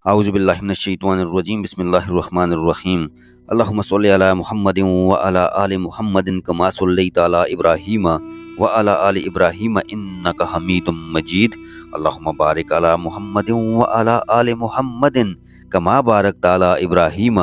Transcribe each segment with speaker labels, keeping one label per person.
Speaker 1: اعوذ باللہ من الشیطان الرجیم بسم اللہ الرحمن الرحیم اللہم صلی علی محمد وعلی آل محمد کما صلیت علی ابراہیم وعلی آل ابراہیم انک حمید مجید اللہم بارک علی محمد وعلی آل محمد کما بارکت علی ابراہیم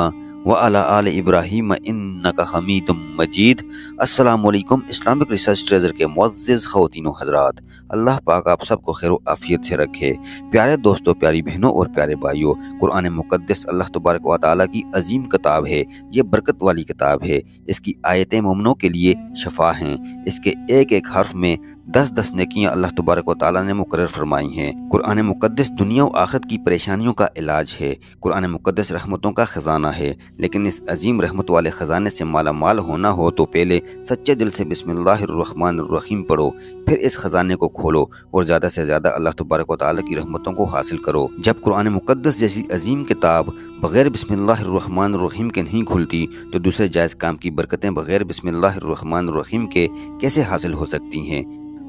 Speaker 1: وعلی آل ابراہیم انک حمید مجید۔ السلام علیکم اسلامک ریسرچ ٹریزر کے معزز خواتین و حضرات، اللہ پاک آپ سب کو خیر و عافیت سے رکھے۔ پیارے دوستوں، پیاری بہنوں اور پیارے بھائیوں، قرآن مقدس اللہ تبارک و تعالیٰ کی عظیم کتاب ہے۔ یہ برکت والی کتاب ہے۔ اس کی آیتیں مومنوں کے لیے شفا ہیں۔ اس کے ایک ایک حرف میں 10 نیکیاں اللہ تبارک و تعالیٰ نے مقرر فرمائی ہیں۔ قرآن مقدس دنیا و آخرت کی پریشانیوں کا علاج ہے۔ قرآن مقدس رحمتوں کا خزانہ ہے، لیکن اس عظیم رحمت والے خزانے سے مالا مال ہونا ہو تو پہلے سچے دل سے بسم اللہ الرحمن الرحیم پڑھو، پھر اس خزانے کو کھولو اور زیادہ سے زیادہ اللہ تبارک و تعالیٰ کی رحمتوں کو حاصل کرو۔ جب قرآن مقدس جیسی عظیم کتاب بغیر بسم اللہ الرحمن الرحیم کے نہیں کھلتی تو دوسرے جائز کام کی برکتیں بغیر بسم اللہ الرحمن الرحیم کے کیسے حاصل ہو سکتی ہیں؟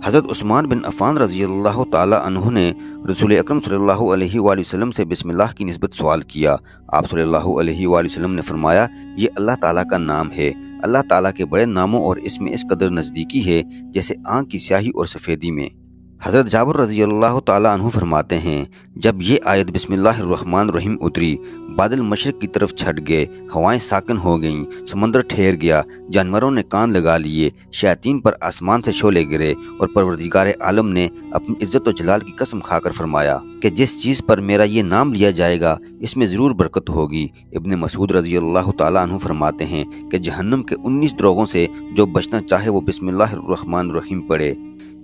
Speaker 1: حضرت عثمان بن عفان رضی اللہ تعالیٰ عنہ نے رسول اکرم صلی اللہ علیہ وآلہ وسلم سے بسم اللہ کی نسبت سوال کیا۔ آپ صلی اللہ علیہ وآلہ وسلم نے فرمایا، یہ اللہ تعالیٰ کا نام ہے۔ اللہ تعالیٰ کے بڑے ناموں اور اس میں اس قدر نزدیکی ہے جیسے آنکھ کی سیاہی اور سفیدی میں۔ حضرت جابر رضی اللہ تعالیٰ عنہ فرماتے ہیں، جب یہ آیت بسم اللہ الرحمن الرحیم اتری، بادل مشرق کی طرف چھٹ گئے، ہوائیں ساکن ہو گئیں، سمندر ٹھہر گیا، جانوروں نے کان لگا لیے، شیاطین پر آسمان سے شعلے گرے، اور پروردگار عالم نے اپنی عزت و جلال کی قسم کھا کر فرمایا کہ جس چیز پر میرا یہ نام لیا جائے گا اس میں ضرور برکت ہوگی۔ ابن مسعود رضی اللہ تعالیٰ عنہ فرماتے ہیں کہ جہنم کے 19 دروغوں سے جو بچنا چاہے وہ بسم اللہ الرحمن الرحیم پڑھے۔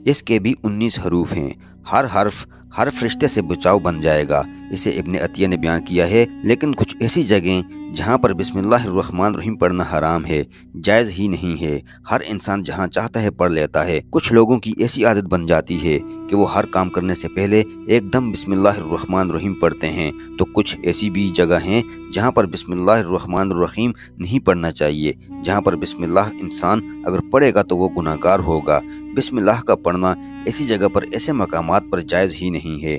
Speaker 1: اس کے بھی 19 حروف ہیں، ہر حرف ہر فرشتے سے بچاؤ بن جائے گا۔ اسے ابن عطیہ نے بیان کیا ہے، لیکن کچھ ایسی جگہیں جہاں پر بسم اللہ الرحمن الرحیم پڑھنا حرام ہے، جائز ہی نہیں ہے۔ ہر انسان جہاں چاہتا ہے پڑھ لیتا ہے۔ کچھ لوگوں کی ایسی عادت بن جاتی ہے کہ وہ ہر کام کرنے سے پہلے ایک دم بسم اللہ الرحمن الرحیم پڑھتے ہیں، تو کچھ ایسی بھی جگہ ہیں جہاں پر بسم اللہ الرحمن الرحیم نہیں پڑھنا چاہیے۔ جہاں پر بسم اللہ انسان اگر پڑھے گا تو وہ گناہ گار ہوگا۔ بسم اللہ کا پڑھنا ایسی جگہ پر ایسے مقامات پر جائز ہی نہیں ہے۔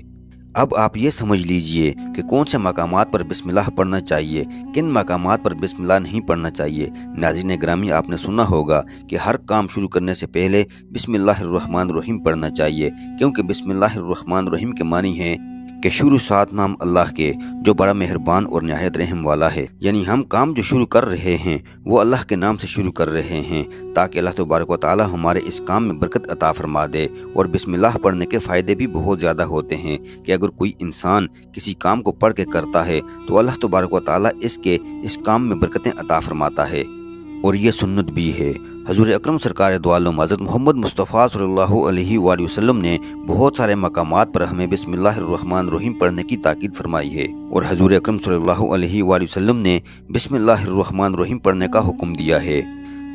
Speaker 1: اب آپ یہ سمجھ لیجئے کہ کون سے مقامات پر بسم اللہ پڑھنا چاہیے، کن مقامات پر بسم اللہ نہیں پڑھنا چاہیے۔ ناظرین گرامی، آپ نے سنا ہوگا کہ ہر کام شروع کرنے سے پہلے بسم اللہ الرحمن الرحیم پڑھنا چاہیے، کیونکہ بسم اللہ الرحمن الرحیم کے معنی ہیں کہ شروع سات نام اللہ کے جو بڑا مہربان اور نہایت رحم والا ہے۔ یعنی ہم کام جو شروع کر رہے ہیں وہ اللہ کے نام سے شروع کر رہے ہیں، تاکہ اللہ تبارک و تعالی ہمارے اس کام میں برکت عطا فرما دے۔ اور بسم اللہ پڑھنے کے فائدے بھی بہت زیادہ ہوتے ہیں کہ اگر کوئی انسان کسی کام کو پڑھ کے کرتا ہے تو اللہ تبارک و تعالی اس کام میں برکتیں عطا فرماتا ہے، اور یہ سنت بھی ہے۔ حضور اکرم سرکار دو عالم حضرت محمد مصطفیٰ صلی اللہ علیہ وآلہ وسلم نے بہت سارے مقامات پر ہمیں بسم اللہ الرحمن الرحیم پڑھنے کی تاکید فرمائی ہے، اور حضور اکرم صلی اللہ علیہ وآلہ وسلم نے بسم اللہ الرحمن الرحیم پڑھنے کا حکم دیا ہے۔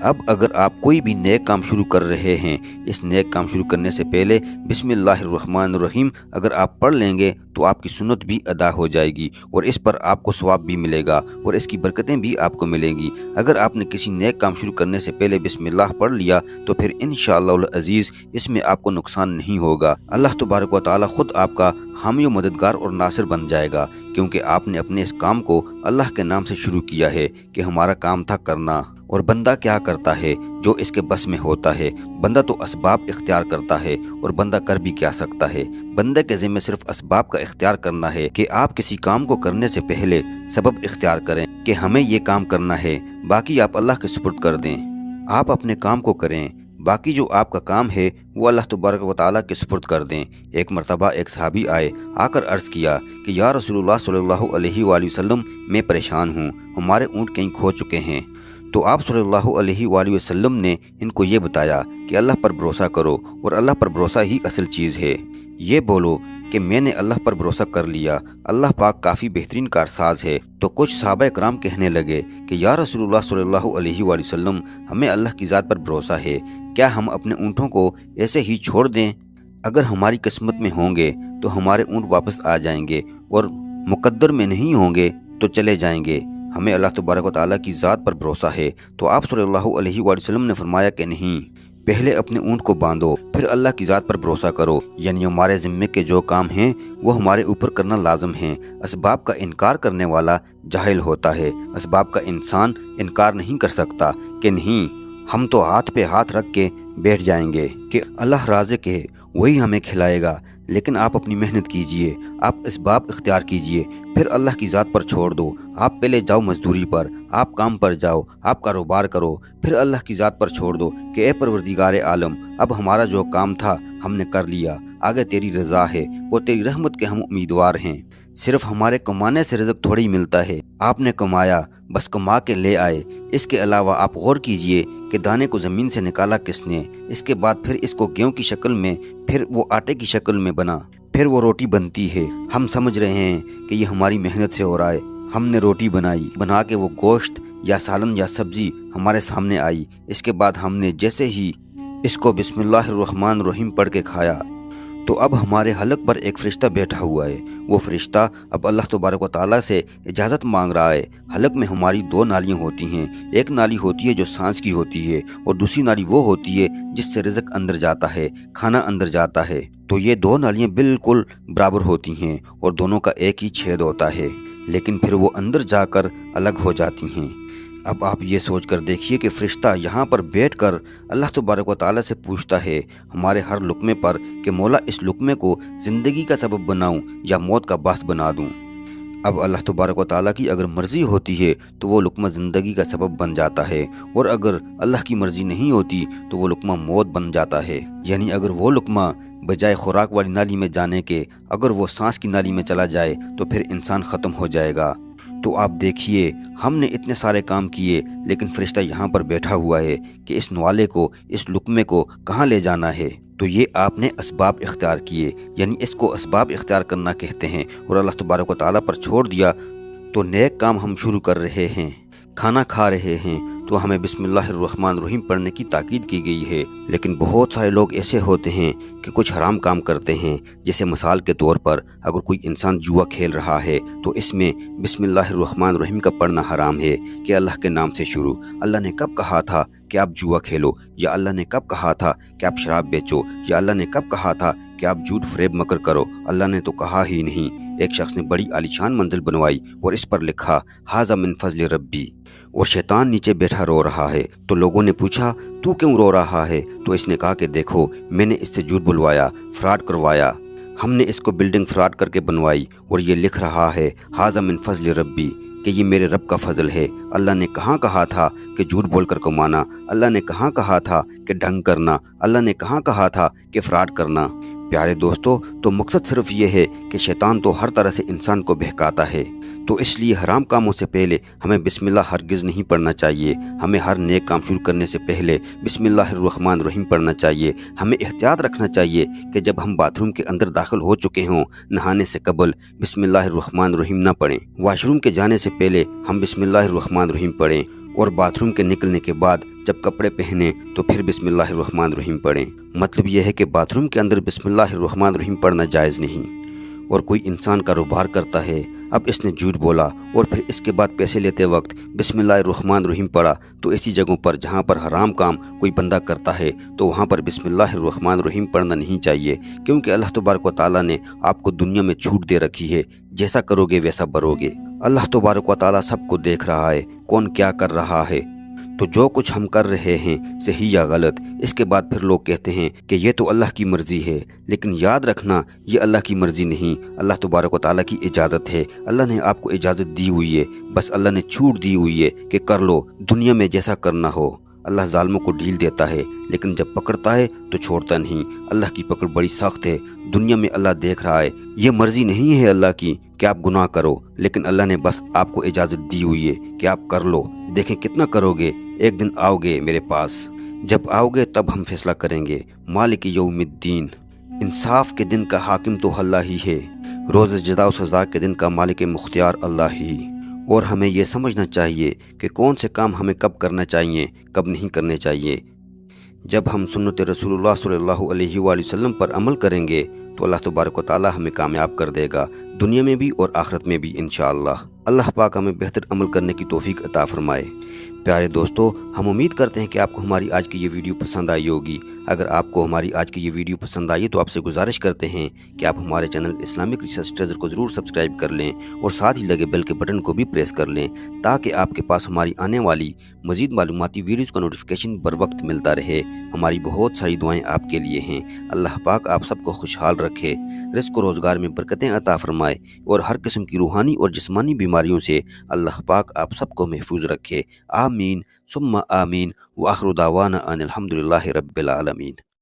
Speaker 1: اب اگر آپ کوئی بھی نیک کام شروع کر رہے ہیں، اس نیک کام شروع کرنے سے پہلے بسم اللہ الرحمن الرحیم اگر آپ پڑھ لیں گے تو آپ کی سنت بھی ادا ہو جائے گی، اور اس پر آپ کو ثواب بھی ملے گا، اور اس کی برکتیں بھی آپ کو ملیں گی۔ اگر آپ نے کسی نیک کام شروع کرنے سے پہلے بسم اللہ پڑھ لیا تو پھر انشاءاللہ العزیز اس میں آپ کو نقصان نہیں ہوگا۔ اللہ تبارک و تعالی خود آپ کا حامی و مددگار اور ناصر بن جائے گا، کیونکہ آپ نے اپنے اس کام کو اللہ کے نام سے شروع کیا ہے کہ ہمارا کام تھا کرنا۔ اور بندہ کیا کرتا ہے جو اس کے بس میں ہوتا ہے؟ بندہ تو اسباب اختیار کرتا ہے، اور بندہ کر بھی کیا سکتا ہے؟ بندے کے ذمہ صرف اسباب کا اختیار کرنا ہے کہ آپ کسی کام کو کرنے سے پہلے سبب اختیار کریں کہ ہمیں یہ کام کرنا ہے، باقی آپ اللہ کے سپرد کر دیں۔ آپ اپنے کام کو کریں، باقی جو آپ کا کام ہے وہ اللہ تبارک و تعالیٰ کے سپرد کر دیں۔ ایک مرتبہ ایک صحابی آ کر عرض کیا کہ یا رسول اللہ صلی اللہ علیہ وآلہ وسلم، میں پریشان ہوں، ہمارے اونٹ کہیں کھو چکے ہیں۔ تو آپ صلی اللہ علیہ وآلہ وسلم نے ان کو یہ بتایا کہ اللہ پر بھروسہ کرو، اور اللہ پر بھروسہ ہی اصل چیز ہے۔ یہ بولو کہ میں نے اللہ پر بھروسہ کر لیا، اللہ پاک کافی بہترین کارساز ہے۔ تو کچھ صحابہ کرام کہنے لگے کہ یا رسول اللہ صلی اللہ علیہ وآلہ وسلم، ہمیں اللہ کی ذات پر بھروسہ ہے، کیا ہم اپنے اونٹوں کو ایسے ہی چھوڑ دیں؟ اگر ہماری قسمت میں ہوں گے تو ہمارے اونٹ واپس آ جائیں گے، اور مقدر میں نہیں ہوں گے تو چلے جائیں گے۔ ہمیں اللہ تبارک و تعالیٰ کی ذات پر بھروسہ ہے۔ تو آپ صلی اللہ علیہ وآلہ وسلم نے فرمایا کہ نہیں، پہلے اپنے اونٹ کو باندھو، پھر اللہ کی ذات پر بھروسہ کرو، یعنی ہمارے ذمے کے جو کام ہیں وہ ہمارے اوپر کرنا لازم ہے۔ اسباب کا انکار کرنے والا جاہل ہوتا ہے، اسباب کا انسان انکار نہیں کر سکتا کہ نہیں ہم تو ہاتھ پہ ہاتھ رکھ کے بیٹھ جائیں گے کہ اللہ رازق ہے، وہی ہمیں کھلائے گا۔ لیکن آپ اپنی محنت کیجئے، آپ اسباب اختیار کیجئے، پھر اللہ کی ذات پر چھوڑ دو۔ آپ پہلے جاؤ مزدوری پر، آپ کام پر جاؤ، آپ کاروبار کرو، پھر اللہ کی ذات پر چھوڑ دو کہ اے پروردگار عالم، اب ہمارا جو کام تھا ہم نے کر لیا، آگے تیری رضا ہے، وہ تیری رحمت کے ہم امیدوار ہیں۔ صرف ہمارے کمانے سے رزق تھوڑی ملتا ہے، آپ نے کمایا، بس کما کے لے آئے۔ اس کے علاوہ آپ غور کیجئے کہ دانے کو زمین سے نکالا کس نے، اس کے بعد پھر اس کو گیہوں کی شکل میں، پھر وہ آٹے کی شکل میں بنا، پھر وہ روٹی بنتی ہے۔ ہم سمجھ رہے ہیں کہ یہ ہماری محنت سے ہو رہا ہے، ہم نے روٹی بنائی، بنا کے وہ گوشت یا سالن یا سبزی ہمارے سامنے آئی، اس کے بعد ہم نے جیسے ہی اس کو بسم اللہ الرحمن الرحیم پڑھ کے کھایا تو اب ہمارے حلق پر ایک فرشتہ بیٹھا ہوا ہے۔ وہ فرشتہ اب اللہ تبارک و تعالیٰ سے اجازت مانگ رہا ہے۔ حلق میں ہماری دو نالیاں ہوتی ہیں، ایک نالی ہوتی ہے جو سانس کی ہوتی ہے اور دوسری نالی وہ ہوتی ہے جس سے رزق اندر جاتا ہے، کھانا اندر جاتا ہے۔ تو یہ دو نالیاں بالکل برابر ہوتی ہیں اور دونوں کا ایک ہی چھید ہوتا ہے، لیکن پھر وہ اندر جا کر الگ ہو جاتی ہیں۔ اب آپ یہ سوچ کر دیکھیے کہ فرشتہ یہاں پر بیٹھ کر اللہ تبارک و تعالیٰ سے پوچھتا ہے ہمارے ہر لقمے پر کہ مولا اس لقمے کو زندگی کا سبب بناؤں یا موت کا باعث بنا دوں۔ اب اللہ تبارک و تعالیٰ کی اگر مرضی ہوتی ہے تو وہ لقمہ زندگی کا سبب بن جاتا ہے، اور اگر اللہ کی مرضی نہیں ہوتی تو وہ لقمہ موت بن جاتا ہے۔ یعنی اگر وہ لقمہ بجائے خوراک والی نالی میں جانے کے اگر وہ سانس کی نالی میں چلا جائے تو پھر انسان ختم ہو جائے گا۔ تو آپ دیکھیے ہم نے اتنے سارے کام کیے لیکن فرشتہ یہاں پر بیٹھا ہوا ہے کہ اس نوالے کو، اس لقمے کو کہاں لے جانا ہے۔ تو یہ آپ نے اسباب اختیار کیے، یعنی اس کو اسباب اختیار کرنا کہتے ہیں، اور اللہ تبارک و تعالیٰ پر چھوڑ دیا تو نیک کام ہم شروع کر رہے ہیں، کھانا کھا رہے ہیں تو ہمیں بسم اللہ الرحمن الرحیم پڑھنے کی تاکید کی گئی ہے۔ لیکن بہت سارے لوگ ایسے ہوتے ہیں کہ کچھ حرام کام کرتے ہیں، جیسے مثال کے طور پر اگر کوئی انسان جوا کھیل رہا ہے تو اس میں بسم اللہ الرحمن الرحیم کا پڑھنا حرام ہے کہ اللہ کے نام سے شروع۔ اللہ نے کب کہا تھا کہ آپ جوا کھیلو، یا اللہ نے کب کہا تھا کہ آپ شراب بیچو، یا اللہ نے کب کہا تھا کہ آپ جھوٹ فریب مکر کرو؟ اللہ نے تو کہا ہی نہیں۔ ایک شخص نے بڑی عالیشان منزل بنوائی اور اس پر لکھا ھذا من فضل ربی، اور شیطان نیچے بیٹھا رو رہا ہے۔ تو لوگوں نے پوچھا تو کیوں رو رہا ہے؟ تو اس نے کہا کہ دیکھو میں نے اس سے جھوٹ بلوایا، فراڈ کروایا، ہم نے اس کو بلڈنگ فراڈ کر کے بنوائی، اور یہ لکھ رہا ہے ھذا من فضل ربی کہ یہ میرے رب کا فضل ہے۔ اللہ نے کہاں کہا تھا کہ جھوٹ بول کر کمانا؟ اللہ نے کہاں کہا تھا کہ ڈھنگ کرنا؟ اللہ نے کہاں کہا تھا کہ فراڈ کرنا؟ پیارے دوستو، تو مقصد صرف یہ ہے کہ شیطان تو ہر طرح سے انسان کو بہکاتا ہے، تو اس لیے حرام کاموں سے پہلے ہمیں بسم اللہ ہرگز نہیں پڑھنا چاہیے۔ ہمیں ہر نیک کام شروع کرنے سے پہلے بسم اللہ الرحمن الرحیم پڑھنا چاہیے۔ ہمیں احتیاط رکھنا چاہیے کہ جب ہم باتھ روم کے اندر داخل ہو چکے ہوں، نہانے سے قبل بسم اللہ الرحمن الرحیم نہ پڑھیں۔ واش روم کے جانے سے پہلے ہم بسم اللہ الرحمن الرحیم پڑھیں، اور باتھ روم کے نکلنے کے بعد جب کپڑے پہنے تو پھر بسم اللہ الرحمن الرحیم پڑھیں۔ مطلب یہ ہے کہ باتھ روم کے اندر بسم اللہ الرحمن الرحیم پڑھنا جائز نہیں۔ اور کوئی انسان کاروبار کرتا ہے، اب اس نے جھوٹ بولا اور پھر اس کے بعد پیسے لیتے وقت بسم اللہ الرحمن الرحیم پڑھا، تو ایسی جگہوں پر جہاں پر حرام کام کوئی بندہ کرتا ہے تو وہاں پر بسم اللہ الرحمن الرحیم پڑھنا نہیں چاہیے، کیونکہ اللہ تبارک و تعالیٰ نے آپ کو دنیا میں چھوٹ دے رکھی ہے، جیسا کرو گے ویسا بھرو گے۔ اللہ تبارک و تعالیٰ سب کو دیکھ رہا ہے، کون کیا کر رہا ہے۔ تو جو کچھ ہم کر رہے ہیں صحیح یا غلط، اس کے بعد پھر لوگ کہتے ہیں کہ یہ تو اللہ کی مرضی ہے، لیکن یاد رکھنا یہ اللہ کی مرضی نہیں، اللہ تبارک و تعالیٰ کی اجازت ہے۔ اللہ نے آپ کو اجازت دی ہوئی ہے، بس اللہ نے چھوٹ دی ہوئی ہے کہ کر لو، دنیا میں جیسا کرنا ہو۔ اللہ ظالموں کو ڈھیل دیتا ہے لیکن جب پکڑتا ہے تو چھوڑتا نہیں۔ اللہ کی پکڑ بڑی سخت ہے، دنیا میں اللہ دیکھ رہا ہے، یہ مرضی نہیں ہے اللہ کی کہ آپ گناہ کرو، لیکن اللہ نے بس آپ کو اجازت دی ہوئی ہے کہ آپ کر لو، دیکھیں کتنا کرو گے۔ ایک دن آؤ گے میرے پاس، جب آؤ گے تب ہم فیصلہ کریں گے۔ مالک یوم الدین، انصاف کے دن کا حاکم تو اللہ ہی ہے، روز جزا و سزا کے دن کا مالک مختار اللہ ہی۔ اور ہمیں یہ سمجھنا چاہیے کہ کون سے کام ہمیں کب کرنا چاہیے، کب نہیں کرنے چاہیے۔ جب ہم سنت رسول اللہ صلی اللہ علیہ وآلہ وسلم پر عمل کریں گے تو اللہ تبارک و تعالیٰ ہمیں کامیاب کر دے گا، دنیا میں بھی اور آخرت میں بھی انشاءاللہ۔ اللہ پاک ہمیں بہتر عمل کرنے کی توفیق عطا فرمائے۔ پیارے دوستو، ہم امید کرتے ہیں کہ آپ کو ہماری آج کی یہ ویڈیو پسند آئی ہوگی۔ اگر آپ کو ہماری آج کی یہ ویڈیو پسند آئی تو آپ سے گزارش کرتے ہیں کہ آپ ہمارے چینل اسلامک ریسرچ ٹریزر کو ضرور سبسکرائب کر لیں اور ساتھ ہی لگے بیل کے بٹن کو بھی پریس کر لیں تاکہ آپ کے پاس ہماری آنے والی مزید معلوماتی ویڈیوز کا نوٹیفیکیشن بر وقت ملتا رہے۔ ہماری بہت ساری دعائیں آپ کے لیے ہیں۔ اللہ پاک آپ سب کو خوشحال رکھے، رزق و روزگار میں برکتیں عطا فرمائے اور ہر قسم کی روحانی اور جسمانی بیماریوں سے اللہ پاک آپ سب کو محفوظ رکھے۔ آمین ثم آمین وآخر دعوانا ان الحمد للہ رب العالمین۔